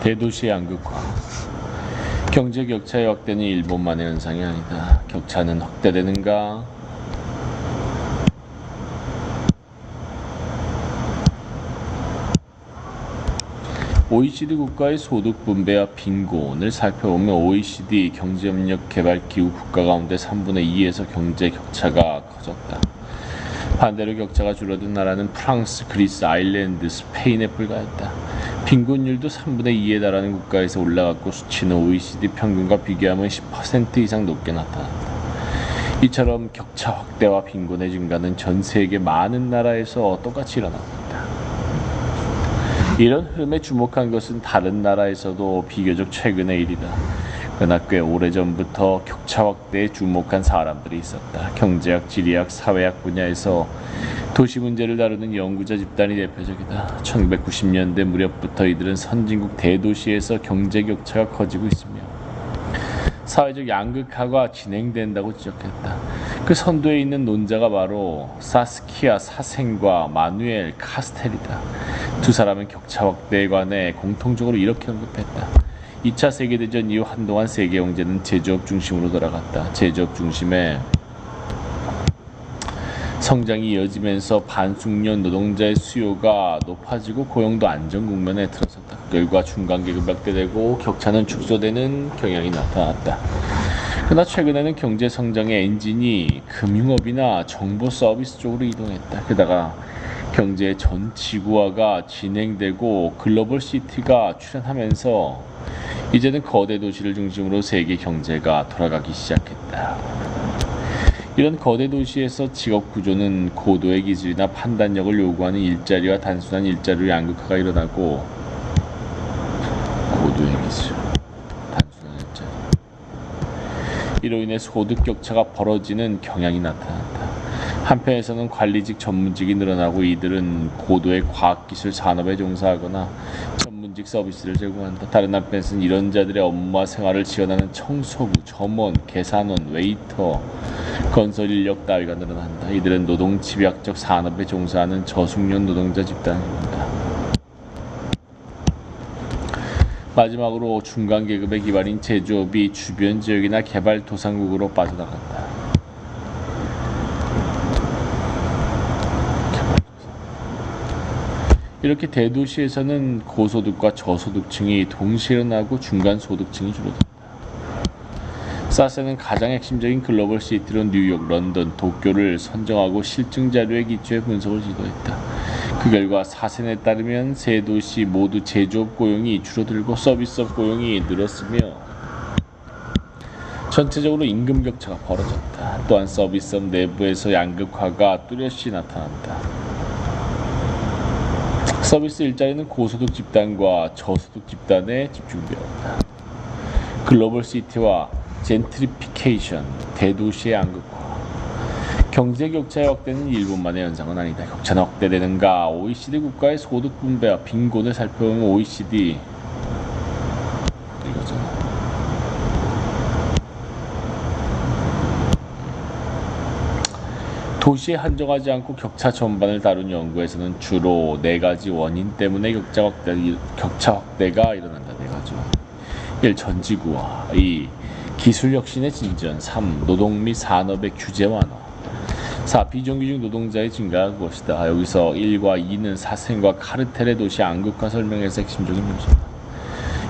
대도시 양극화. 경제 격차의 확대는 일본만의 현상이 아니다. 격차는 확대되는가? OECD 국가의 소득 분배와 빈곤을 살펴보면 OECD 경제협력개발기구 국가 가운데 3분의 2에서 경제 격차가 커졌다. 반대로 격차가 줄어든 나라는 프랑스, 그리스, 아일랜드, 스페인에 불과했다. 빈곤율도 3분의 2에 달하는 국가에서 올라갔고 수치는 OECD 평균과 비교하면 10% 이상 높게 나타났다. 이처럼 격차 확대와 빈곤의 증가는 전 세계 많은 나라에서 똑같이 일어나고 있다. 이런 흐름에 주목한 것은 다른 나라에서도 비교적 최근의 일이다. 그러나 꽤 오래전부터 격차 확대에 주목한 사람들이 있었다. 경제학, 지리학, 사회학 분야에서 도시 문제를 다루는 연구자 집단이 대표적이다. 1990년대 무렵부터 이들은 선진국 대도시에서 경제 격차가 커지고 있으며 사회적 양극화가 진행된다고 지적했다. 그 선두에 있는 논자가 바로 사스키아 사생과 마누엘 카스텔이다. 두 사람은 격차 확대에 관해 공통적으로 이렇게 언급했다. 2차 세계대전 이후 한동안 세계 경제는 제조업 중심으로 돌아갔다. 제조업 중심의 성장이 이어지면서 반숙련 노동자의 수요가 높아지고 고용도 안정 국면에 들어섰다. 그 결과 중간계급이 확대되고 격차는 축소되는 경향이 나타났다. 그러나 최근에는 경제 성장의 엔진이 금융업이나 정보 서비스 쪽으로 이동했다. 게다가 경제의 전 지구화가 진행되고 글로벌 시티가 출현하면서 이제는 거대 도시를 중심으로 세계 경제가 돌아가기 시작했다. 이런 거대 도시에서 직업 구조는 고도의 기술이나 판단력을 요구하는 일자리와 단순한 일자리로 양극화가 일어나고 고도의 기술, 단순한 일자리. 이로 인해 소득 격차가 벌어지는 경향이 나타났다. 한편에서는 관리직, 전문직이 늘어나고 이들은 고도의 과학기술 산업에 종사하거나 전문직 서비스를 제공한다. 다른 한편에서는 이런 자들의 업무와 생활을 지원하는 청소부, 점원, 계산원, 웨이터, 건설 인력 따위가 늘어난다. 이들은 노동 집약적 산업에 종사하는 저숙련 노동자 집단입니다. 마지막으로 중간계급의 기반인 제조업이 주변 지역이나 개발도상국으로 빠져나간다. 이렇게 대도시에서는 고소득과 저소득층이 동시에 일어나고 중간소득층이 줄어든다. 사세는 가장 핵심적인 글로벌 시티로 뉴욕, 런던, 도쿄를 선정하고 실증 자료에 기초해 분석을 지도했다. 그 결과 사센에 따르면 세 도시 모두 제조업 고용이 줄어들고 서비스업 고용이 늘었으며 전체적으로 임금 격차가 벌어졌다. 또한 서비스업 내부에서 양극화가 뚜렷이 나타난다. 서비스 일자리는 고소득 집단과 저소득 집단에 집중되었다. 글로벌 시티와 젠트리피케이션, 대도시의 양극화. 경제 격차의 확대는 일본만의 현상은 아니다. 격차는 확대되는가? OECD 국가의 소득 분배와 빈곤을 살펴보면 OECD 이거잖아. 도시에 한정하지 않고 격차 전반을 다룬 연구에서는 주로 4가지 원인 때문에 격차 확대가 일어난다. 4가지 원인. 1. 전지구화. 2. 기술 혁신의 진전. 3. 노동 및 산업의 규제 완화. 4. 비정규직 노동자의 증가가 것이다. 여기서 1과 2는 사생과 카르텔의 도시 양극화 설명에서 핵심적인 요소다.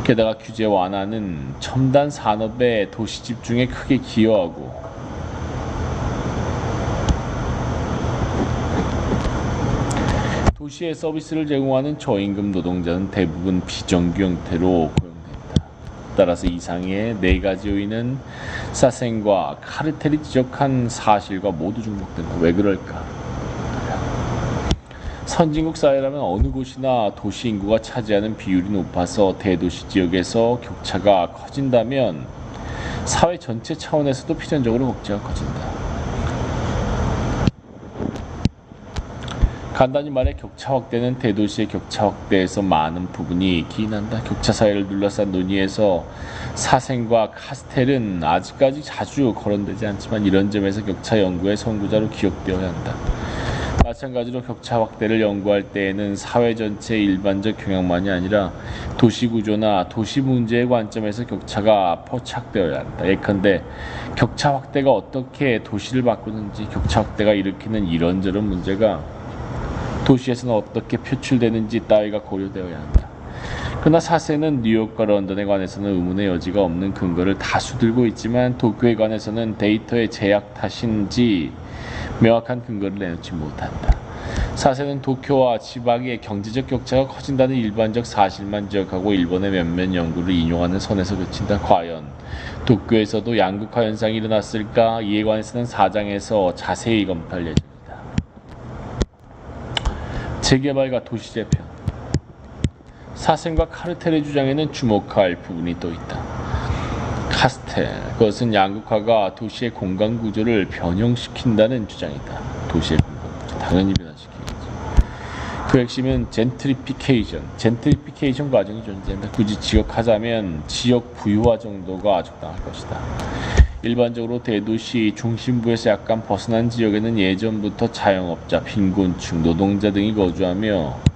게다가 규제 완화는 첨단 산업의 도시 집중에 크게 기여하고 도시의 서비스를 제공하는 저임금 노동자는 대부분 비정규 형태로 고용된다. 따라서 이상의 4가지 요인은 사생과 카르텔이 지적한 사실과 모두 중복된다. 왜 그럴까? 선진국 사회라면 어느 곳이나 도시 인구가 차지하는 비율이 높아서 대도시 지역에서 격차가 커진다면 사회 전체 차원에서도 필연적으로 격차가 커진다. 간단히 말해 격차 확대는 대도시의 격차 확대에서 많은 부분이 기인한다. 격차 사회를 둘러싼 논의에서 사생과 카스텔은 아직까지 자주 거론되지 않지만 이런 점에서 격차 연구의 선구자로 기억되어야 한다. 마찬가지로 격차 확대를 연구할 때에는 사회 전체의 일반적 경향만이 아니라 도시 구조나 도시 문제의 관점에서 격차가 포착되어야 한다. 예컨대 격차 확대가 어떻게 도시를 바꾸는지, 격차 확대가 일으키는 이런저런 문제가 도시에서는 어떻게 표출되는지 따위가 고려되어야 한다. 그러나 사세는 뉴욕과 런던에 관해서는 의문의 여지가 없는 근거를 다수 들고 있지만 도쿄에 관해서는 데이터의 제약 탓인지 명확한 근거를 내놓지 못한다. 사세는 도쿄와 지방의 경제적 격차가 커진다는 일반적 사실만 지적하고 일본의 몇몇 연구를 인용하는 선에서 그친다. 과연 도쿄에서도 양극화 현상이 일어났을까? 이에 관해서는 4장에서 자세히 검토할 예정이다. 재개발과 도시재편. 사센과 카르텔의 주장에는 주목할 부분이 또 있다. 카스텔, 그것은 양극화가 도시의 공간 구조를 변형시킨다는 주장이다. 도시의 공간 구조, 당연히 변화시키겠지. 그 핵심은 젠트리피케이션 과정이 존재한다. 굳이 지역하자면 지역 부유화 정도가 적당할 것이다. 일반적으로 대도시 중심부에서 약간 벗어난 지역에는 예전부터 자영업자, 빈곤층, 노동자 등이 거주하며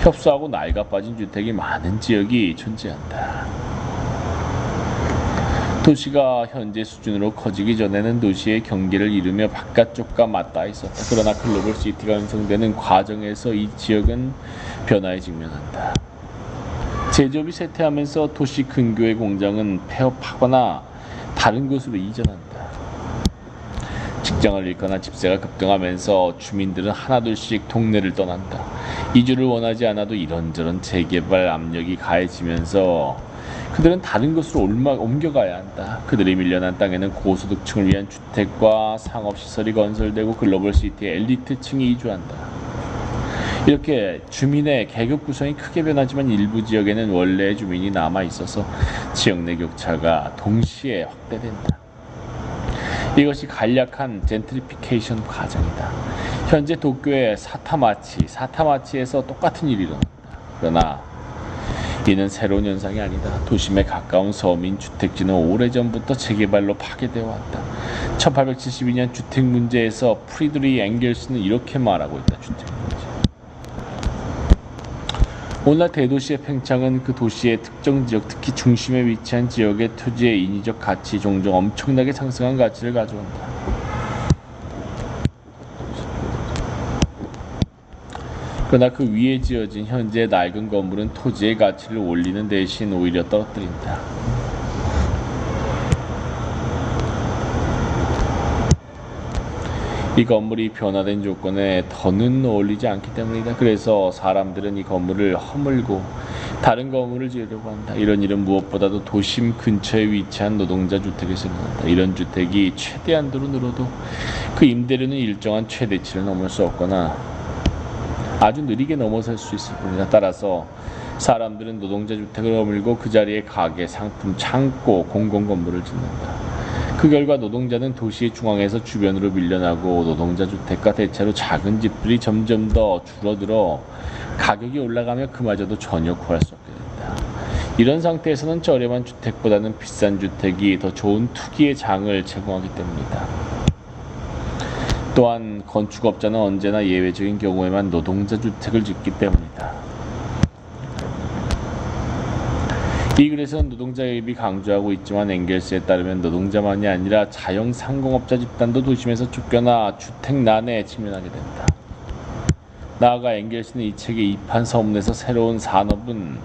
협소하고 낡아 빠진 주택이 많은 지역이 존재한다. 도시가 현재 수준으로 커지기 전에는 도시의 경계를 이루며 바깥쪽과 맞닿아 있었다. 그러나 글로벌 시티가 형성되는 과정에서 이 지역은 변화에 직면한다. 제조업이 쇠퇴하면서 도시 근교의 공장은 폐업하거나 다른 곳으로 이전한다. 직장을 잃거나 집세가 급등하면서 주민들은 하나둘씩 동네를 떠난다. 이주를 원하지 않아도 이런저런 재개발 압력이 가해지면서 그들은 다른 곳으로 옮겨가야 한다. 그들이 밀려난 땅에는 고소득층을 위한 주택과 상업시설이 건설되고 글로벌 시티의 엘리트층이 이주한다. 이렇게 주민의 계급 구성이 크게 변하지만 일부 지역에는 원래의 주민이 남아있어서 지역 내 격차가 동시에 확대된다. 이것이 간략한 젠트리피케이션 과정이다. 현재 도쿄의 사타마치에서 똑같은 일이 일어난다. 그러나 이는 새로운 현상이 아니다. 도심에 가까운 서민 주택지는 오래전부터 재개발로 파괴되어 왔다. 1872년 주택 문제에서 프리드리히 엥겔스는 이렇게 말하고 있다. 주택 문제. 오늘날 대도시의 팽창은 그 도시의 특정 지역, 특히 중심에 위치한 지역의 토지의 인위적 가치, 종종 엄청나게 상승한 가치를 가져온다. 그러나 그 위에 지어진 현재 낡은 건물은 토지의 가치를 올리는 대신 오히려 떨어뜨린다. 이 건물이 변화된 조건에 더는 어울리지 않기 때문이다. 그래서 사람들은 이 건물을 허물고 다른 건물을 지으려고 한다. 이런 일은 무엇보다도 도심 근처에 위치한 노동자 주택에서 일어난다. 이런 주택이 최대한도로 늘어도 그 임대료는 일정한 최대치를 넘을 수 없거나 아주 느리게 넘어설 수 있을 뿐이다. 따라서 사람들은 노동자 주택을 허물고 그 자리에 가게, 상품, 창고, 공공건물을 짓는다. 그 결과 노동자는 도시의 중앙에서 주변으로 밀려나고 노동자 주택과 대체로 작은 집들이 점점 더 줄어들어 가격이 올라가며 그마저도 전혀 구할 수 없게 된다. 이런 상태에서는 저렴한 주택보다는 비싼 주택이 더 좋은 투기의 장을 제공하기 때문이다. 또한 건축업자는 언제나 예외적인 경우에만 노동자 주택을 짓기 때문이다. 이 글에서는 노동자 개입이 강조하고 있지만 엥겔스에 따르면 노동자만이 아니라 자영 상공업자 집단도 도심에서 쫓겨나 주택난에 직면하게 된다. 나아가 엥겔스는 이 책의 이판 서문에서 새로운 산업은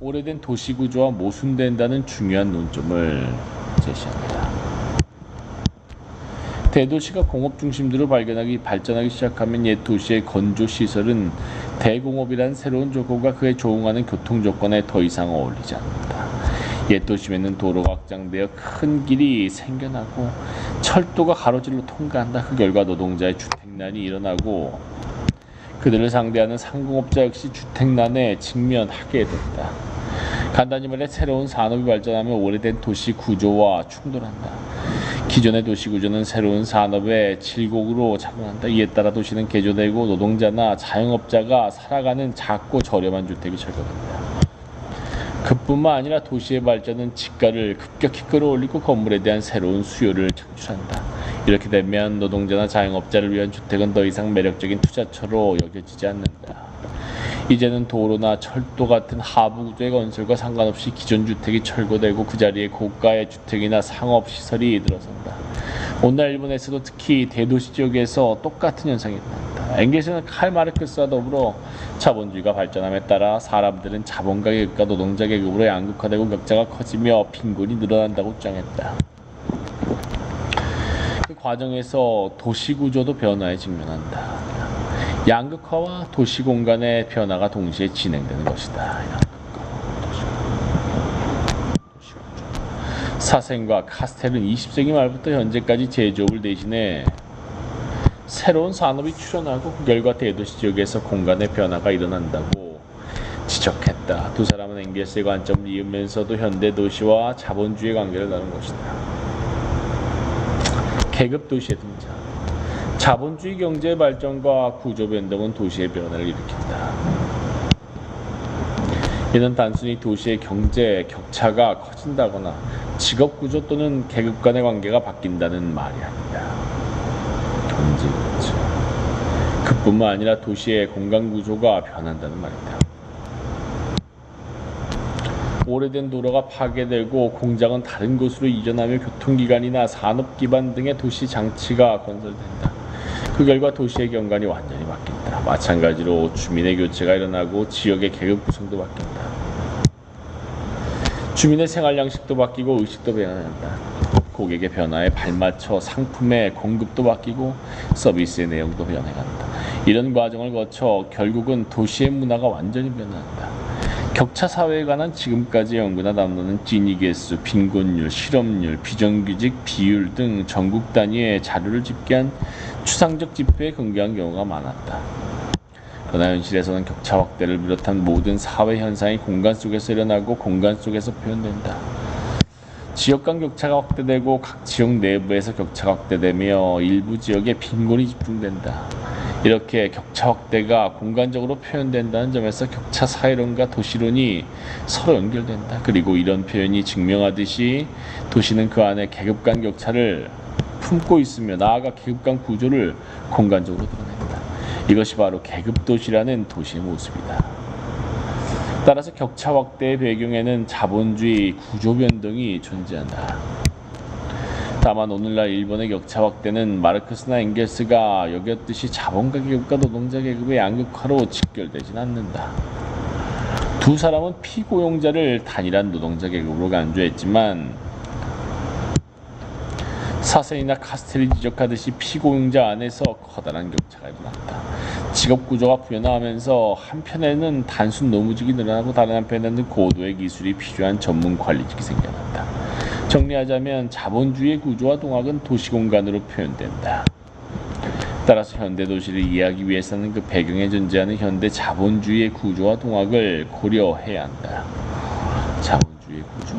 오래된 도시구조와 모순된다는 중요한 논점을 제시합니다. 대도시가 공업 중심지로 발전하기 시작하면 옛 도시의 건조 시설은 대공업이란 새로운 조건과 그에 조응하는 교통 조건에 더 이상 어울리지 않는다. 옛 도심에는 도로가 확장되어 큰 길이 생겨나고 철도가 가로질러 통과한다. 그 결과 노동자의 주택난이 일어나고 그들을 상대하는 상공업자 역시 주택난에 직면하게 된다. 간단히 말해 새로운 산업이 발전하며 오래된 도시 구조와 충돌한다. 기존의 도시 구조는 새로운 산업의 질곡으로 작용한다. 이에 따라 도시는 개조되고 노동자나 자영업자가 살아가는 작고 저렴한 주택이 철거된다. 그뿐만 아니라 도시의 발전은 집가를 급격히 끌어올리고 건물에 대한 새로운 수요를 창출한다. 이렇게 되면 노동자나 자영업자를 위한 주택은 더 이상 매력적인 투자처로 여겨지지 않는다. 이제는 도로나 철도 같은 하부 구조의 건설과 상관없이 기존 주택이 철거되고 그 자리에 고가의 주택이나 상업시설이 들어선다. 오늘날 일본에서도 특히 대도시 지역에서 똑같은 현상이 일어난다. 엥겔스는 칼 마르크스와 더불어 자본주의가 발전함에 따라 사람들은 자본가 계급과 노동자 계급으로 양극화되고 격차가 커지며 빈곤이 늘어난다고 주장했다. 그 과정에서 도시구조도 변화에 직면한다. 양극화와 도시공간의 변화가 동시에 진행되는 것이다. 사생과 카스텔은 20세기 말부터 현재까지 제조업을 대신해 새로운 산업이 출현하고 그 결과 대도시 지역에서 공간의 변화가 일어난다고 지적했다. 두 사람은 엥겔스의 관점을 이으면서도 현대 도시와 자본주의의 관계를 다룬 것이다. 계급 도시의 등장. 자본주의 경제의 발전과 구조 변동은 도시의 변화를 일으킨다. 이는 단순히 도시의 경제 격차가 커진다거나 직업 구조 또는 계급 간의 관계가 바뀐다는 말이 아니다. 경제 구조. 그뿐만 아니라 도시의 공간 구조가 변한다는 말이다. 오래된 도로가 파괴되고 공장은 다른 곳으로 이전하며 교통기관이나 산업기반 등의 도시 장치가 건설된다. 그 결과 도시의 경관이 완전히 바뀐다. 마찬가지로 주민의 교체가 일어나고 지역의 계급 구성도 바뀐다. 주민의 생활 양식도 바뀌고 의식도 변한다. 고객의 변화에 발맞춰 상품의 공급도 바뀌고 서비스의 내용도 변해간다. 이런 과정을 거쳐 결국은 도시의 문화가 완전히 변한다. 격차 사회에 관한 지금까지 연구나 담론은 지니 개수, 빈곤율, 실업률, 비정규직 비율 등 전국 단위의 자료를 집계한 추상적 지표에 근거한 경우가 많았다. 그러나 현실에서는 격차 확대를 비롯한 모든 사회 현상이 공간 속에서 일어나고 공간 속에서 표현된다. 지역 간 격차가 확대되고 각 지역 내부에서 격차가 확대되며 일부 지역에 빈곤이 집중된다. 이렇게 격차 확대가 공간적으로 표현된다는 점에서 격차 사회론과 도시론이 서로 연결된다. 그리고 이런 표현이 증명하듯이 도시는 그 안에 계급 간 격차를 품고 있으며 나아가 계급 간 구조를 공간적으로 드러낸다. 이것이 바로 계급 도시라는 도시의 모습이다. 따라서 격차 확대의 배경에는 자본주의 구조 변동이 존재한다. 다만 오늘날 일본의 격차 확대는 마르크스나 엥겔스가 여겼듯이 자본가 계급과 노동자 계급의 양극화로 직결되진 않는다. 두 사람은 피고용자를 단일한 노동자 계급으로 간주했지만 사센이나 카스텔이 지적하듯이 피고용자 안에서 커다란 격차가 일어났다. 직업 구조가 변화하면서 한편에는 단순 노무직이 늘어나고 다른 한편에는 고도의 기술이 필요한 전문 관리직이 생겨났다. 정리하자면 자본주의의 구조와 동학은 도시공간으로 표현된다. 따라서 현대 도시를 이해하기 위해서는 그 배경에 존재하는 현대 자본주의의 구조와 동학을 고려해야 한다. 자본주의의 구조.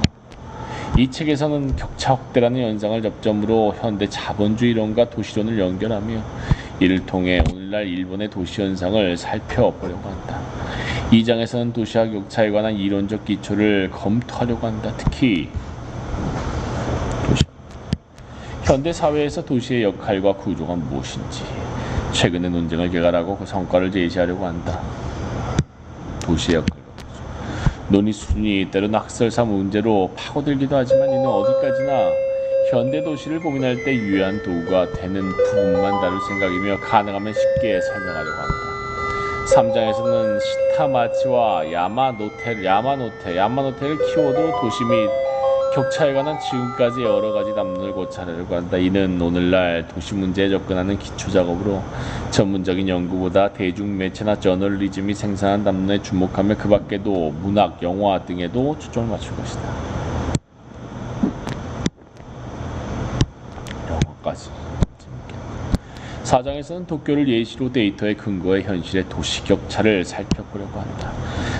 이 책에서는 격차 확대라는 현상을 접점으로 현대 자본주의론과 도시론을 연결하며 이를 통해 오늘날 일본의 도시 현상을 살펴보려고 한다. 이 장에서는 도시와 격차에 관한 이론적 기초를 검토하려고 한다. 특히 현대 사회에서 도시의 역할과 구조가 무엇인지 최근의 논쟁을 개괄하고 그 성과를 제시하려고 한다. 도시의 역할과 구조. 논의 수준이 때로는 학설사 문제로 파고들기도 하지만 이는 어디까지나 현대 도시를 고민할 때 유효한 도구가 되는 부분만 다룰 생각이며 가능하면 쉽게 설명하려고 한다. 3장에서는 시타마치와 야마노테를 키워드로 도시 및 격차에 관한 지금까지 여러 가지 담론을 고찰하려고 한다. 이는 오늘날 도시 문제에 접근하는 기초 작업으로 전문적인 연구보다 대중매체나 저널리즘이 생산한 담론에 주목하며 그 밖에도 문학, 영화 등에도 초점을 맞출 것이다. 영화까지. 4장에서는 도쿄를 예시로 데이터에 근거해 현실의 도시 격차를 살펴보려고 한다.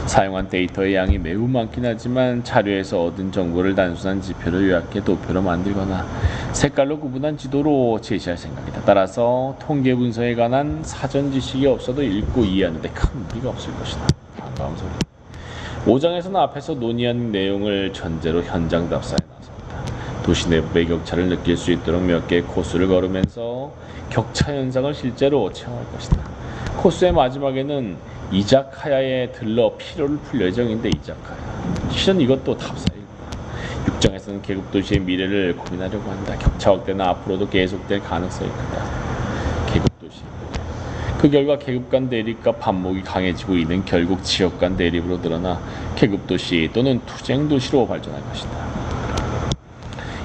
사용한 데이터의 양이 매우 많긴 하지만 자료에서 얻은 정보를 단순한 지표로 요약해 도표로 만들거나 색깔로 구분한 지도로 제시할 생각이다. 따라서 통계 분석에 관한 사전 지식이 없어도 읽고 이해하는 데 큰 무리가 없을 것이다. 반가운 소리. 5장에서는 앞에서 논의한 내용을 전제로 현장 답사에 나섰다. 도시 내부의 격차를 느낄 수 있도록 몇 개의 코스를 걸으면서 격차 현상을 실제로 체험할 것이다. 코스의 마지막에는 이자카야에 들러 피로를 풀 예정인데 이자카야. 실은 이것도 탑사일이다. 6장에서는 계급도시의 미래를 고민하려고 한다. 격차 확대는 앞으로도 계속될 가능성이 크다. 계급도시. 그 결과 계급 간 대립과 반목이 강해지고 이는 결국 지역 간 대립으로 드러나 계급도시 또는 투쟁도시로 발전할 것이다.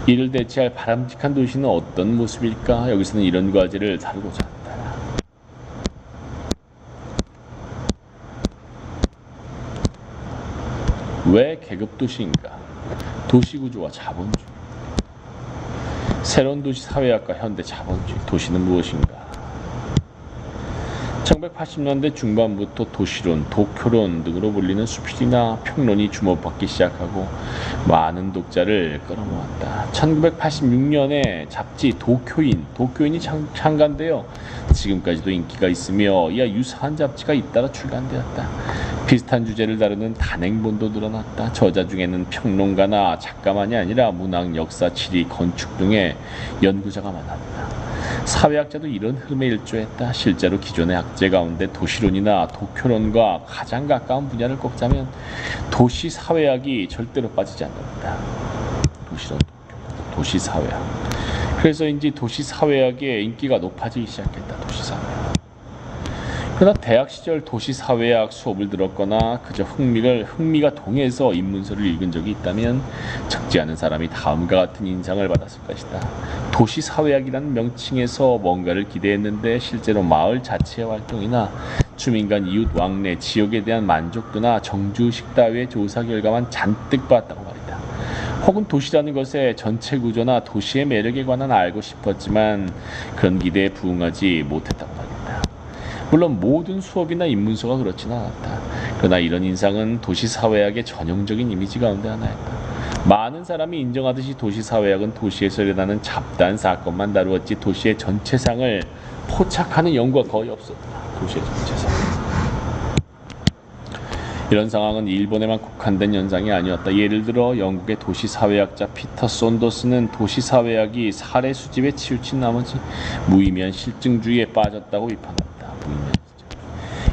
이를 대체할 바람직한 도시는 어떤 모습일까? 여기서는 이런 과제를 다루고자 한다. 왜 계급도시인가? 도시구조와 자본주의. 새로운 도시 사회학과 현대 자본주의. 도시는 무엇인가? 1980년대 중반부터 도시론, 도쿄론 등으로 불리는 수필이나 평론이 주목받기 시작하고 많은 독자를 끌어모았다. 1986년에 잡지 도쿄인이 창간되어 지금까지도 인기가 있으며 이와 유사한 잡지가 잇따라 출간되었다. 비슷한 주제를 다루는 단행본도 늘어났다. 저자 중에는 평론가나 작가만이 아니라 문학, 역사, 지리, 건축 등의 연구자가 많았다. 사회학자도 이런 흐름에 일조했다. 실제로 기존의 학제 가운데 도시론이나 도쿄론과 가장 가까운 분야를 꼽자면 도시사회학이 절대로 빠지지 않는다. 도시론, 도시사회학. 그래서인지 도시사회학의 인기가 높아지기 시작했다. 도시사회학. 그러나 대학 시절 도시사회학 수업을 들었거나 그저 흥미가 동해서 입문서를 읽은 적이 있다면 적지 않은 사람이 다음과 같은 인상을 받았을 것이다. 도시사회학이라는 명칭에서 뭔가를 기대했는데 실제로 마을 자체의 활동이나 주민 간 이웃 왕래, 지역에 대한 만족도나 정주의식 따위의 조사 결과만 잔뜩 봤다고 말이다. 혹은 도시라는 것의 전체 구조나 도시의 매력에 관한 알고 싶었지만 그런 기대에 부응하지 못했다고 말이다. 물론 모든 수업이나 입문서가 그렇지는 않았다. 그러나 이런 인상은 도시사회학의 전형적인 이미지 가운데 하나였다. 많은 사람이 인정하듯이 도시사회학은 도시에서 일어나는 잡다한 사건만 다루었지 도시의 전체상을 포착하는 연구가 거의 없었다. 도시의 전체상. 이런 상황은 일본에만 국한된 현상이 아니었다. 예를 들어 영국의 도시사회학자 피터 쏜더스는 도시사회학이 사례 수집에 치우친 나머지 무의미한 실증주의에 빠졌다고 비판한다.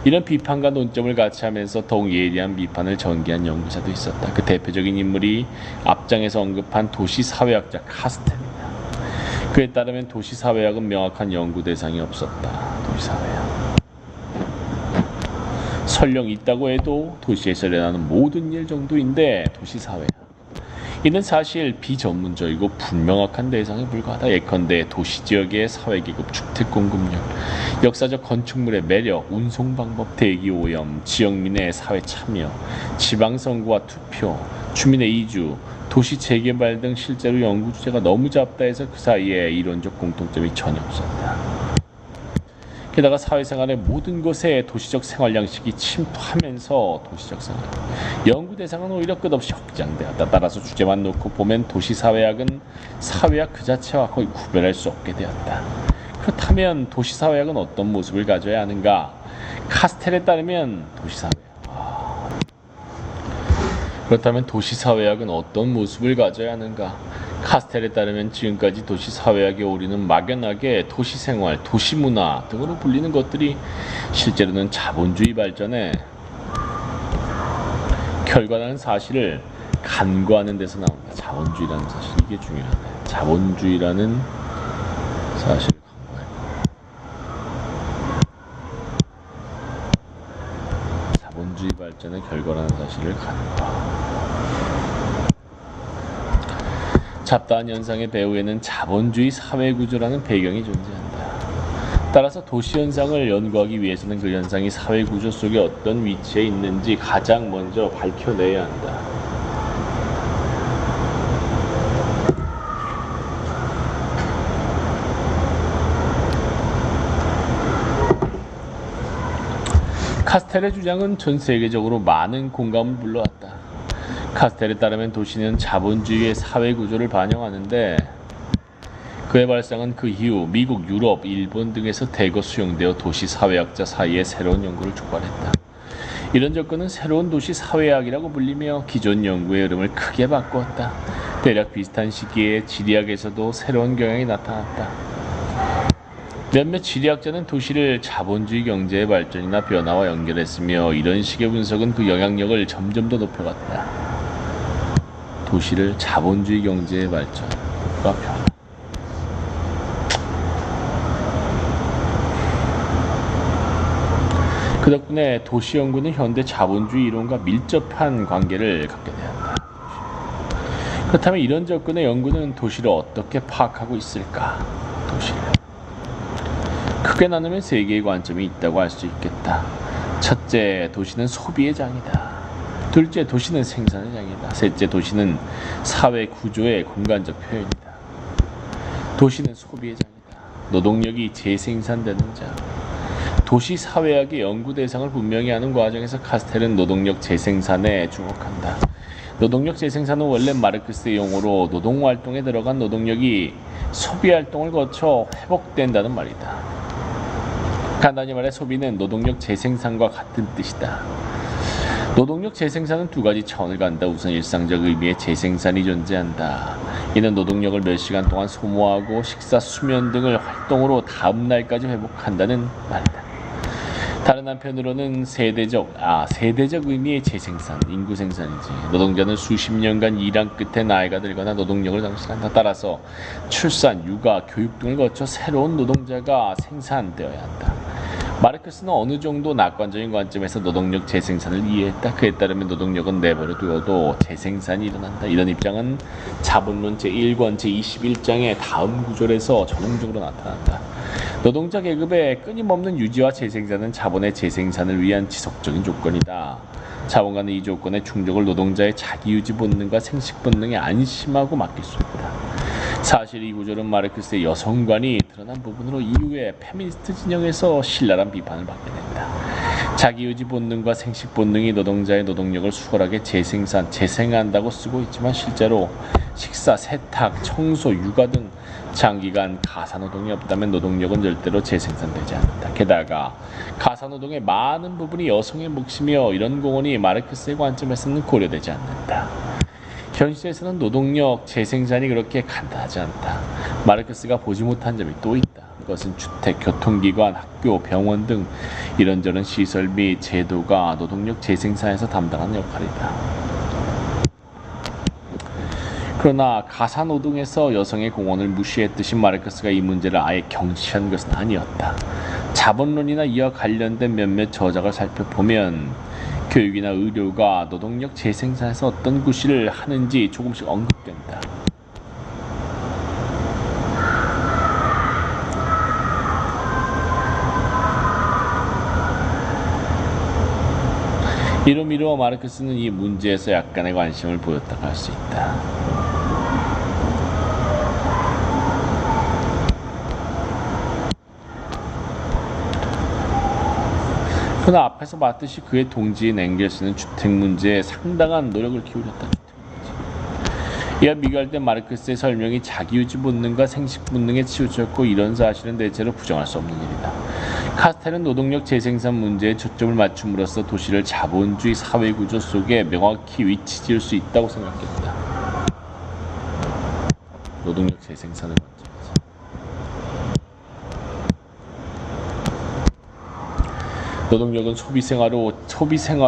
이런 비판과 논점을 같이 하면서 더욱 예리한 비판을 전개한 연구자도 있었다. 그 대표적인 인물이 앞장에서 언급한 도시사회학자 카스텔이다. 그에 따르면 도시사회학은 명확한 연구 대상이 없었다. 도시사회학. 설령 있다고 해도 도시에서 일어나는 모든 일 정도인데 도시사회학. 이는 사실 비전문적이고 불명확한 대상에 불과하다. 예컨대 도시지역의 사회계급, 주택공급률, 역사적 건축물의 매력, 운송방법, 대기오염, 지역민의 사회참여, 지방선거와 투표, 주민의 이주, 도시 재개발 등 실제로 연구 주제가 너무 잡다 해서 그 사이에 이론적 공통점이 전혀 없었다. 게다가 사회생활의 모든 것에 도시적 생활 양식이 침투하면서 도시적 생활, 연구 대상은 오히려 끝없이 확장되었다. 따라서 주제만 놓고 보면 도시사회학은 사회학 그 자체와 거의 구별할 수 없게 되었다. 그렇다면 도시사회학은 어떤 모습을 가져야 하는가? 카스텔에 따르면 그렇다면 도시사회학은 어떤 모습을 가져야 하는가? 카스텔에 따르면 지금까지 도시사회학에 오류는 막연하게 도시생활, 도시문화 등으로 불리는 것들이 실제로는 자본주의 발전에 결과라는 사실을 간과하는 데서 나온다. 자본주의라는 사실, 이게 중요하네. 자본주의라는 사실을 간과했고, 자본주의 발전의 결과라는 사실을 간과. 잡다한 현상의 배후에는 자본주의 사회구조라는 배경이 존재한다. 따라서 도시현상을 연구하기 위해서는 그 현상이 사회구조 속에 어떤 위치에 있는지 가장 먼저 밝혀내야 한다. 카스텔의 주장은 전 세계적으로 많은 공감을 불러왔다. 카스텔에 따르면 도시는 자본주의의 사회구조를 반영하는데 그의 발상은 그 이후 미국, 유럽, 일본 등에서 대거 수용되어 도시사회학자 사이에 새로운 연구를 촉발했다. 이런 접근은 새로운 도시사회학이라고 불리며 기존 연구의 흐름을 크게 바꾸었다. 대략 비슷한 시기에 지리학에서도 새로운 경향이 나타났다. 몇몇 지리학자는 도시를 자본주의 경제의 발전이나 변화와 연결했으며 이런 식의 분석은 그 영향력을 점점 더 높여갔다. 도시를 자본주의 경제의 발전과 변화. 그 덕분에 도시 연구는 현대 자본주의 이론과 밀접한 관계를 갖게 되었다. 그렇다면 이런 접근의 연구는 도시를 어떻게 파악하고 있을까? 도시를 크게 나누면 세 개의 관점이 있다고 할 수 있겠다. 첫째, 도시는 소비의 장이다. 둘째, 도시는 생산의 장이다. 셋째, 도시는 사회 구조의 공간적 표현이다. 도시는 소비의 장이다. 노동력이 재생산되는 장. 도시 사회학의 연구 대상을 분명히 하는 과정에서 카스텔은 노동력 재생산에 주목한다. 노동력 재생산은 원래 마르크스의 용어로 노동활동에 들어간 노동력이 소비활동을 거쳐 회복된다는 말이다. 간단히 말해 소비는 노동력 재생산과 같은 뜻이다. 노동력 재생산은 두 가지 차원을 간다. 우선 일상적 의미의 재생산이 존재한다. 이는 노동력을 몇 시간 동안 소모하고 식사, 수면 등을 활동으로 다음 날까지 회복한다는 말이다. 다른 한편으로는 세대적 의미의 재생산, 인구 생산이지. 노동자는 수십 년간 일한 끝에 나이가 들거나 노동력을 상실한다. 따라서 출산, 육아, 교육 등을 거쳐 새로운 노동자가 생산되어야 한다. 마르크스는 어느 정도 낙관적인 관점에서 노동력 재생산을 이해했다. 그에 따르면 노동력은 내버려 두어도 재생산이 일어난다. 이런 입장은 자본론 제1권 제21장의 다음 구절에서 전형적으로 나타난다. 노동자 계급의 끊임없는 유지와 재생산은 자본의 재생산을 위한 지속적인 조건이다. 자본가는 이 조건의 충족을 노동자의 자기유지 본능과 생식 본능에 안심하고 맡길 수 있다. 사실 이 구절은 마르크스의 여성관이 드러난 부분으로 이후에 페미니스트 진영에서 신랄한 비판을 받게 된다. 자기유지 본능과 생식 본능이 노동자의 노동력을 수월하게 재생한다고 쓰고 있지만 실제로 식사, 세탁, 청소, 육아 등 장기간 가사노동이 없다면 노동력은 절대로 재생산되지 않는다. 게다가 가사노동의 많은 부분이 여성의 몫이며 이런 공헌이 마르크스의 관점에서는 고려되지 않는다. 현실에서는 노동력 재생산이 그렇게 간단하지 않다. 마르크스가 보지 못한 점이 또 있다. 그것은 주택, 교통기관, 학교, 병원 등 이런저런 시설 및 제도가 노동력 재생산에서 담당하는 역할이다. 그러나 가사노동에서 여성의 공헌을 무시했듯이 마르크스가 이 문제를 아예 경시한 것은 아니었다. 자본론이나 이와 관련된 몇몇 저작을 살펴보면 교육이나 의료가 노동력 재생산에서 어떤 구실을 하는지 조금씩 언급된다. 이러미러 마르크스는 이 문제에서 약간의 관심을 보였다고 할 수 있다. 그러나 앞에서 봤듯이 그의 동지인 엥겔스는 주택 문제에 상당한 노력을 기울였다. 이와 비교할 때 마르크스의 설명이 자기유지 본능과 생식 본능에 치우쳤고 이런 사실은 대체로 부정할 수 없는 일이다. 카스텔은 노동력 재생산 문제에 초점을 맞춤으로써 도시를 자본주의 사회구조 속에 명확히 위치 지을 수 있다고 생각했다. 노동력 재생산을 관점에서. 노동력은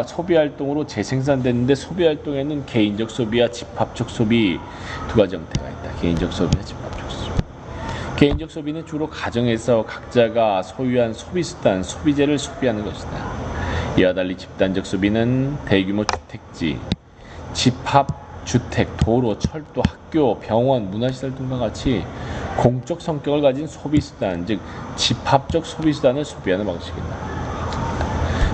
소비활동으로 재생산되는데 소비활동에는 개인적 소비와 집합적 소비 두 가지 형태가 있다. 개인적 소비와 집합적 소비. 개인적 소비는 주로 가정에서 각자가 소유한 소비수단, 소비재를 소비하는 것이다. 이와 달리 집단적 소비는 대규모 주택지, 집합주택, 도로, 철도, 학교, 병원, 문화시설 등과 같이 공적 성격을 가진 소비수단, 즉 집합적 소비수단을 소비하는 방식이다.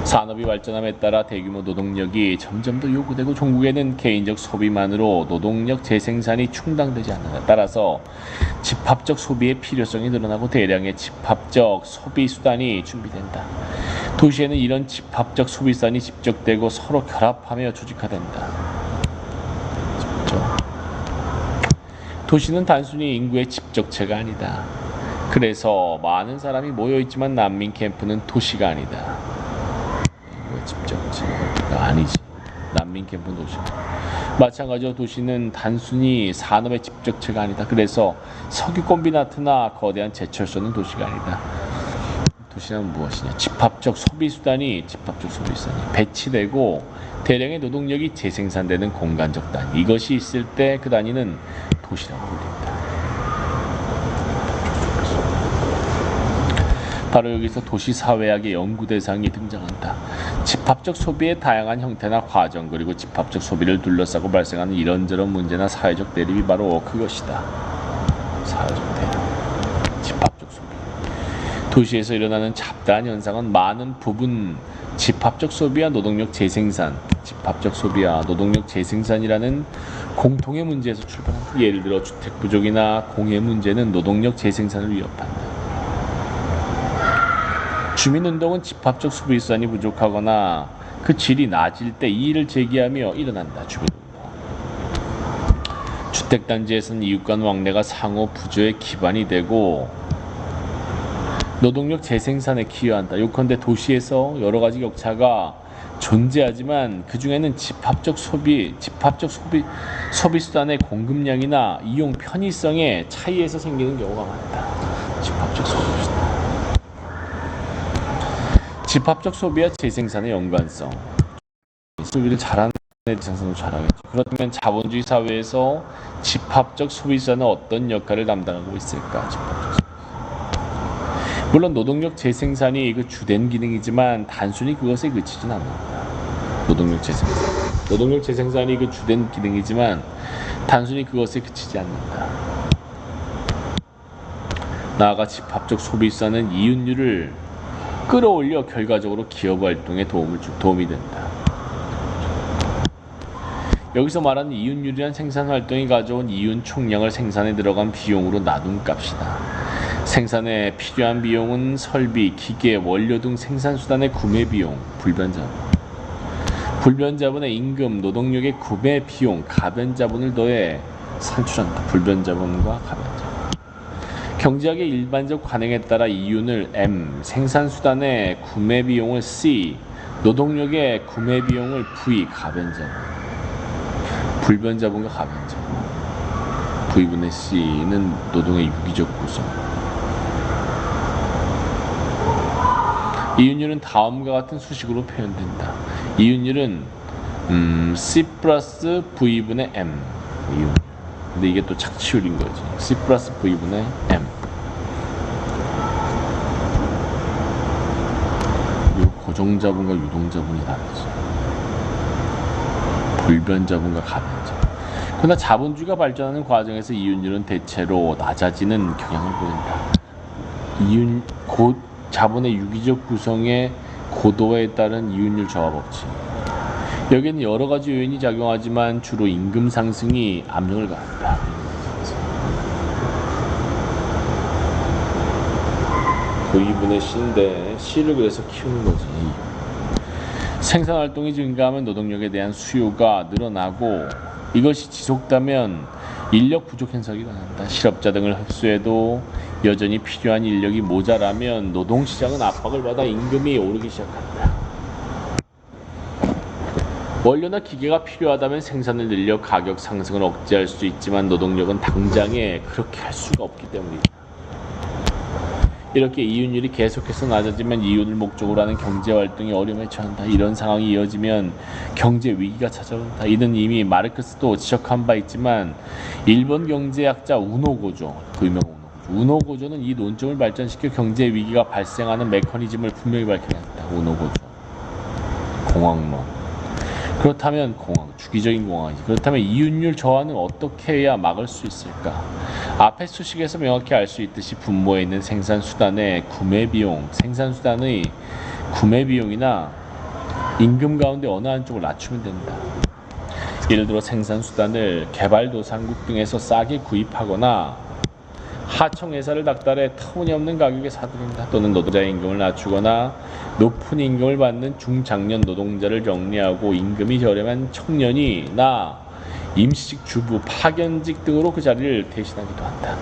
산업이 발전함에 따라 대규모 노동력이 점점 더 요구되고 종국에는 개인적 소비만으로 노동력 재생산이 충당되지 않는다. 따라서 집합적 소비의 필요성이 늘어나고 대량의 집합적 소비수단이 준비된다. 도시에는 이런 집합적 소비수단이 집적되고 서로 결합하며 조직화된다. 도시는 단순히 인구의 집적체가 아니다. 그래서 많은 사람이 모여있지만 난민 캠프는 도시가 아니다. 집적지가 아니지. 난민 캠프 도시다. 마찬가지로 도시는 단순히 산업의 집적체가 아니다. 그래서 석유 콤비나트나 거대한 제철소는 도시가 아니다. 도시는 무엇이냐? 집합적 소비수단이 배치되고 대량의 노동력이 재생산되는 공간적 단위. 이것이 있을 때 그 단위는 도시라고 불린다. 바로 여기서 도시사회학의 연구 대상이 등장한다. 집합적 소비의 다양한 형태나 과정 그리고 집합적 소비를 둘러싸고 발생하는 이런저런 문제나 사회적 대립이 바로 그것이다. 사회적 대립, 집합적 소비. 도시에서 일어나는 잡다한 현상은 많은 부분 집합적 소비와 노동력 재생산, 집합적 소비와 노동력 재생산이라는 공통의 문제에서 출발한다. 예를 들어 주택 부족이나 공해 문제는 노동력 재생산을 위협한다. 주민운동은 집합적 소비수단이 부족하거나 그 질이 낮을 때 이의를 제기하며 일어난다. 주민운동. 주택단지에서는 이웃 간 왕래가 상호 부조의 기반이 되고 노동력 재생산에 기여한다. 요컨대 도시에서 여러 가지 격차가 존재하지만 그 중에는 집합적 소비수단의 공급량이나 이용 편의성의 차이에서 생기는 경우가 많다. 집합적 소비수단. 집합적 소비와 재생산의 연관성. 소비를 잘하는 애 재생산도 잘하겠죠. 그렇다면 자본주의 사회에서 집합적 소비자는 어떤 역할을 담당하고 있을까? 집합적 소비. 물론 노동력 재생산이 그 주된 기능이지만 단순히 그것에 그치진 않는다. 노동력 재생산이 그 주된 기능이지만 단순히 그것에 그치지 않는다. 나아가 집합적 소비자는 이윤율을 끌어올려 결과적으로 기업 활동에 도움이 된다. 여기서 말하는 이윤율이란 생산 활동이 가져온 이윤 총량을 생산에 들어간 비용으로 나눈 값이다. 생산에 필요한 비용은 설비, 기계, 원료 등 생산 수단의 구매 비용, 불변자본의 임금, 노동력의 구매 비용, 가변자본을 더해 산출한다. 불변자본과 가변자본. 경제학의 일반적 관행에 따라 이윤을 M, 생산수단의 구매비용을 C, 노동력의 구매비용을 V, 가변자본. 불변자본과 가변자본. V분의 C는 노동의 유기적 구성. 이윤율은 다음과 같은 수식으로 표현된다. 이윤율은 C 플러스 V분의 M. 이윤. 근데 이게 또 착취율인 거지. C 플러스 V분의 M. 그리고 고정자본과 유동자본이 다르지. 불변자본과 가변자본. 그러나 자본주의가 발전하는 과정에서 이윤율은 대체로 낮아지는 경향을 보인다. 자본의 유기적 구성의 고도화에 따른 이윤율 저하 법칙. 여기에는 여러 가지 요인이 작용하지만 주로 임금 상승이 압력을 가한다. V분의 C인데 C를 그래서 키우는 거지. 생산 활동이 증가하면 노동력에 대한 수요가 늘어나고 이것이 지속되면 인력 부족 현상이 일어난다. 실업자 등을 흡수해도 여전히 필요한 인력이 모자라면 노동시장은 압박을 받아 임금이 오르기 시작한다. 원료나 기계가 필요하다면 생산을 늘려 가격 상승을 억제할 수 있지만 노동력은 당장에 그렇게 할 수가 없기 때문이다. 이렇게 이윤율이 계속해서 낮아지면 이윤을 목적으로 하는 경제활동이 어려움에 처한다. 이런 상황이 이어지면 경제 위기가 찾아온다. 이는 이미 마르크스도 지적한 바 있지만 일본 경제학자 우노고조, 그 유명한 우노고조는 이 논점을 발전시켜 경제 위기가 발생하는 메커니즘을 분명히 밝혀냈다. 우노고조. 공황론. 그렇다면 주기적인 공황이지. 그렇다면 이윤율 저하는 어떻게 해야 막을 수 있을까? 앞의 수식에서 명확히 알 수 있듯이 분모에 있는 생산수단의 구매비용, 생산수단의 구매비용이나 임금 가운데 어느 한쪽을 낮추면 된다. 예를 들어 생산수단을 개발도상국 등에서 싸게 구입하거나 하청회사를 닥달해 터무니없는 가격에 사들인다. 또는 노동자의 임금을 낮추거나 높은 임금을 받는 중장년 노동자를 정리하고 임금이 저렴한 청년이나 임시직 주부, 파견직 등으로 그 자리를 대신하기도 한다.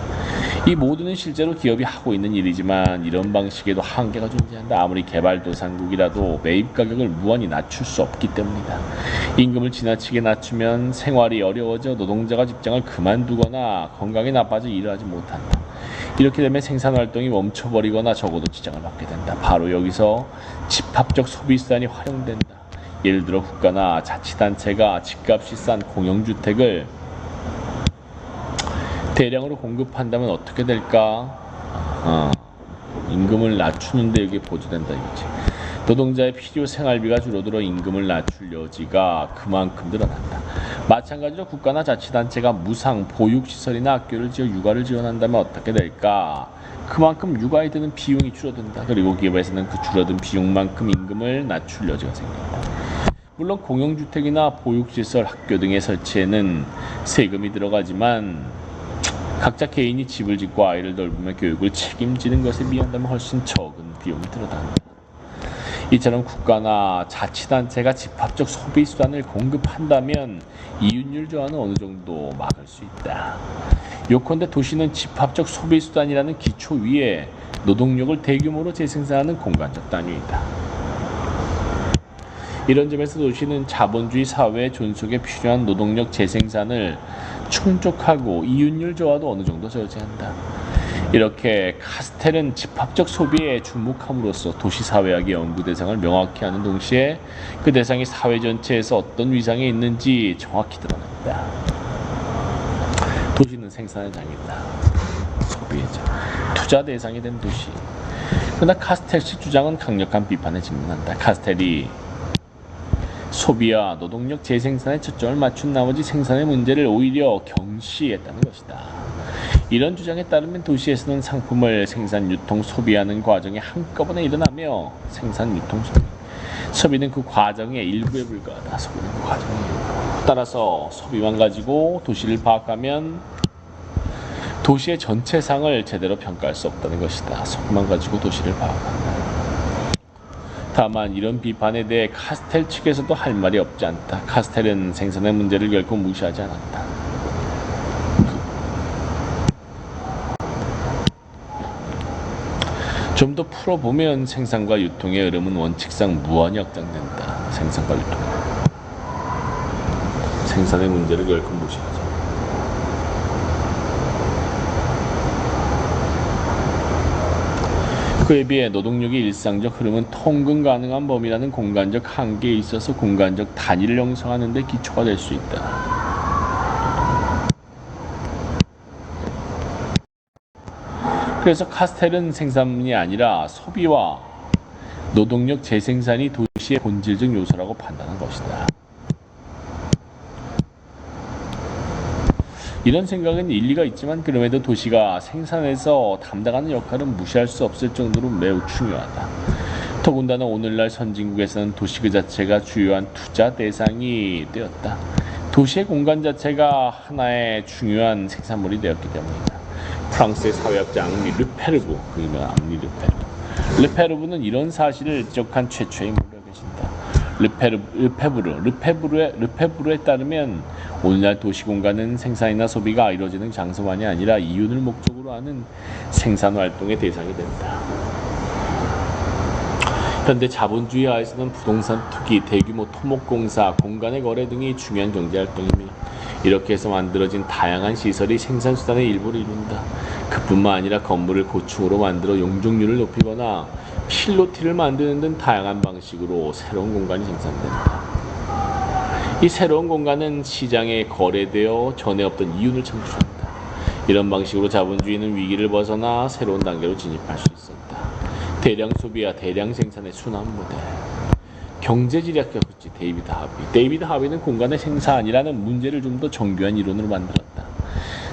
이 모두는 실제로 기업이 하고 있는 일이지만 이런 방식에도 한계가 존재한다. 아무리 개발도상국이라도 매입 가격을 무한히 낮출 수 없기 때문이다. 임금을 지나치게 낮추면 생활이 어려워져 노동자가 직장을 그만두거나 건강이 나빠져 일을 하지 못한다. 이렇게 되면 생산활동이 멈춰버리거나 적어도 지장을 받게 된다. 바로 여기서 집합적 소비수단이 활용된다. 예를 들어 국가나 자치단체가 집값이 싼 공영주택을 대량으로 공급한다면 어떻게 될까? 임금을 낮추는데 이게 보조된다 이거지. 노동자의 필요 생활비가 줄어들어 임금을 낮출 여지가 그만큼 늘어난다. 마찬가지로 국가나 자치단체가 무상 보육시설이나 학교를 지어 육아를 지원한다면 어떻게 될까? 그만큼 육아에 드는 비용이 줄어든다. 그리고 기업에서는 그 줄어든 비용만큼 임금을 낮출 여지가 생긴다. 물론 공영주택이나 보육시설, 학교 등의 설치에는 세금이 들어가지만 각자 개인이 집을 짓고 아이를 돌보며 교육을 책임지는 것에 비한다면 훨씬 적은 비용이 들어간다. 이처럼 국가나 자치단체가 집합적 소비수단을 공급한다면 이윤율 저하는 어느 정도 막을 수 있다. 요컨대 도시는 집합적 소비수단이라는 기초 위에 노동력을 대규모로 재생산하는 공간적 단위이다. 이런 점에서 도시는 자본주의 사회의 존속에 필요한 노동력 재생산을 충족하고 이윤율 저하도 어느 정도 저지한다. 이렇게 카스텔은 집합적 소비에 주목함으로써 도시사회학의 연구 대상을 명확히 하는 동시에 그 대상이 사회 전체에서 어떤 위상에 있는지 정확히 드러낸다. 도시는 생산의 장이다. 소비의 장. 투자 대상이 된 도시. 그러나 카스텔식 주장은 강력한 비판에 직면한다. 카스텔이 소비와 노동력 재생산에 초점을 맞춘 나머지 생산의 문제를 오히려 경시했다는 것이다. 이런 주장에 따르면 도시에서는 상품을 생산, 유통, 소비하는 과정이 한꺼번에 일어나며 생산, 유통, 소비는 그 과정의 일부에 불과하다. 소비는 그 과정의 일부. 따라서 소비만 가지고 도시를 파악하면 도시의 전체상을 제대로 평가할 수 없다는 것이다. 소비만 가지고 도시를 파악한다. 다만 이런 비판에 대해 카스텔 측에서도 할 말이 없지 않다. 카스텔은 생산의 문제를 결코 무시하지 않았다. 좀 더 풀어보면 생산과 유통의 흐름은 원칙상 무한히 확장된다. 생산과 유통. 생산의 문제를 결코 무시하지 않는다. 그에 비해 노동력의 일상적 흐름은 통근 가능한 범위라는 공간적 한계에 있어서 공간적 단위를 형성하는 데 기초가 될 수 있다. 그래서 카스텔은 생산이 아니라 소비와 노동력 재생산이 도시의 본질적 요소라고 판단한 것이다. 이런 생각은 일리가 있지만 그럼에도 도시가 생산에서 담당하는 역할은 무시할 수 없을 정도로 매우 중요하다. 더군다나 오늘날 선진국에서는 도시 그 자체가 주요한 투자 대상이 되었다. 도시의 공간 자체가 하나의 중요한 생산물이 되었기 때문이다. 프랑스의 사회학자 앙리 르페르브, 그 유명한 앙리 르페르브. 르페르브는 이런 사실을 지적한 최초의 인물로 계신다. 르페브르에 따르면 오늘날 도시공간은 생산이나 소비가 이루어지는 장소만이 아니라 이윤을 목적으로 하는 생산활동의 대상이 된다. 현대 자본주의 하에서는 부동산 투기, 대규모 토목공사, 공간의 거래 등이 중요한 경제활동이며 이렇게 해서 만들어진 다양한 시설이 생산수단의 일부를 이룬다. 그뿐만 아니라 건물을 고층으로 만들어 용적률을 높이거나 필로티를 만드는 등 다양한 방식으로 새로운 공간이 생산된다. 이 새로운 공간은 시장에 거래되어 전에 없던 이윤을 창출한다. 이런 방식으로 자본주의는 위기를 벗어나 새로운 단계로 진입할 수 있었다. 대량 소비와 대량 생산의 순환 모델. 경제지리학자 데이비드 하비는 공간의 생산이라는 문제를 좀 더 정교한 이론으로 만들었다.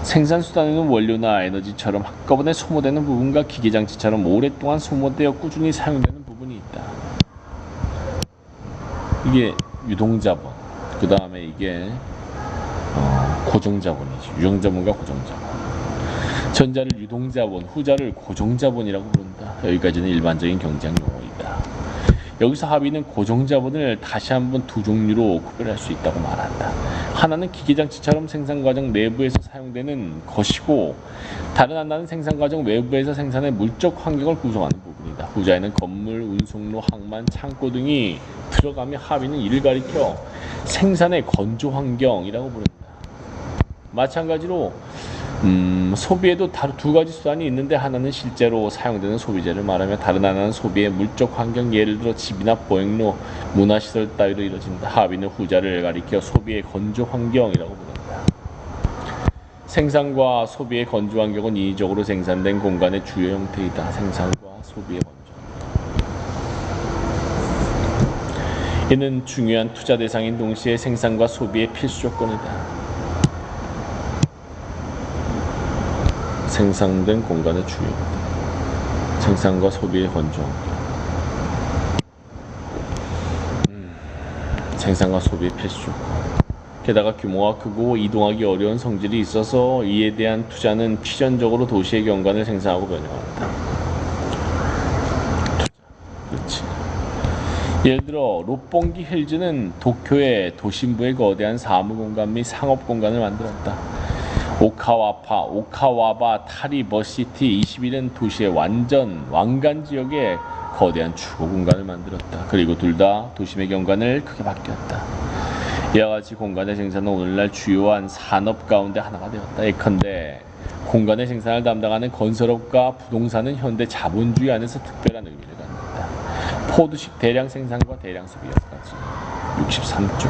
생산수단에는 원료나 에너지처럼 한꺼번에 소모되는 부분과 기계장치처럼 오랫동안 소모되어 꾸준히 사용되는 부분이 있다. 이게 유동자본, 그 다음에 이게 고정자본이지. 유동자본과 고정자본. 전자를 유동자본, 후자를 고정자본이라고 부른다. 여기까지는 일반적인 경제학 용어이다. 여기서 합의는 고정자본을 다시 한번 두 종류로 구별할 수 있다고 말한다. 하나는 기계장치처럼 생산과정 내부에서 사용되는 것이고 다른 하나는 생산과정 외부에서 생산의 물적 환경을 구성하는 부분이다. 후자에는 건물, 운송로, 항만, 창고 등이 들어가며 합의는 이를 가리켜 생산의 건조 환경이라고 부른다. 마찬가지로 소비에도 두 가지 수단이 있는데 하나는 실제로 사용되는 소비재를 말하며 다른 하나는 소비의 물적 환경, 예를 들어 집이나 보행로, 문화시설 따위로 이루어진다. 합의는 후자를 가리켜 소비의 건조 환경이라고 부른다. 생산과 소비의 건조 환경은 인위적으로 생산된 공간의 주요 형태이다. 생산과 소비의 건조. 이는 중요한 투자 대상인 동시에 생산과 소비의 필수 조건이다. 생산된 공간의 주요 생산과 소비의 건조 생산과 소비의 필수 조건. 게다가 규모가 크고 이동하기 어려운 성질이 있어서 이에 대한 투자는 필연적으로 도시의 경관을 생산하고 변형한다. 그렇지. 예를 들어 롯본기 힐즈는 도쿄의 도심부의 거대한 사무공간 및 상업공간을 만들었다. 오카와바 타리버시티 21은 도시의 왕관 지역에 거대한 주거 공간을 만들었다. 그리고 둘 다 도심의 경관을 크게 바뀌었다. 이와 같이 공간의 생산은 오늘날 주요한 산업 가운데 하나가 되었다. 예컨대 공간의 생산을 담당하는 건설업과 부동산은 현대 자본주의 안에서 특별한 의미를 갖는다. 포드식 대량 생산과 대량 소비까지 63쪽.